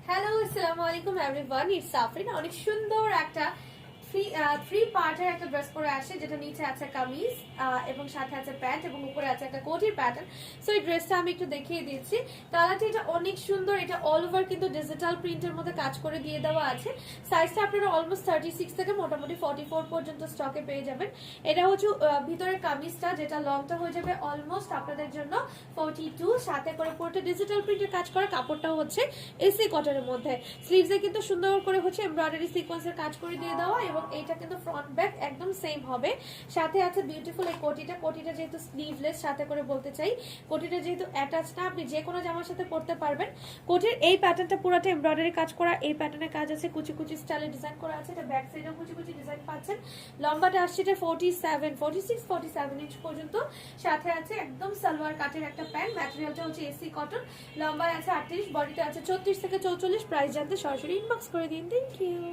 Hello, আসসালামু আলাইকুম everyone, it's Safrin. অনেক সুন্দর একটা থ্রি পার্টের একটা ড্রেস পরে আসে, যেটা নিচে আছে কামিজ এবং সাথে আছে প্যান্ট এবং উপরে আছে একটা কোটির প্যাটার্ন। সো এই ড্রেসটা আমি একটু দেখিয়ে দিচ্ছি। কালারটা এটা অনেক সুন্দর। এটা অল ওভার কিন্তু ডিজিটাল প্রিন্টের মধ্যে কাজ করে দিয়ে দেওয়া আছে। সাইজটা আপনারা অলমোস্ট 36 থেকে মোটামুটি 44 পর্যন্ত স্টকে পেয়ে যাবেন। এটা হচ্ছে ভিতরের কামিজটা, যেটা লংটা হয়ে যাবে অলমোস্ট আপনাদের জন্য 42, সাথে করে পুরোটা ডিজিটাল প্রিন্টের কাজ করা। কাপড়টাও হচ্ছে এসি কটনের মধ্যে। স্লিভসে কিন্তু সুন্দর করে হচ্ছে এমব্রয়ডারি সিকোয়েন্সের কাজ করে দিয়ে দেওয়া, এবং এইটা কিন্তু ফ্রন্ট ব্যাক একদম সেম হবে। সাথে আছে বিউটিফুল এই কোটিটা যেহেতু স্লিভলেস, সাথে করে বলতে চাই কোটিটা যেহেতু অ্যাটাচ না, আপনি যে কোনো জামার সাথে পরতে পারবেন। কোটির এই প্যাটার্নটা পুরোটা এমব্রয়ডারি কাজ করা। এই প্যাটার্নের কাজ আছে, কুচি কুচি স্টাইলে ডিজাইন করা আছে। এটা ব্যাক সাইডেও কুচি কুচি ডিজাইন পাচ্ছেন। লম্বাটা আসছে এটা 47 ইঞ্চ পর্যন্ত। সাথে আছে একদম সালোয়ার কাটের একটা প্যান্ট। ম্যাটেরিয়ালটা হচ্ছে এসি কটন। লম্বায় আছে 38, বডিতে আছে 36 থেকে 44। প্রাইস জানতে সরাসরি ইনবক্স করে দিন। Thank you.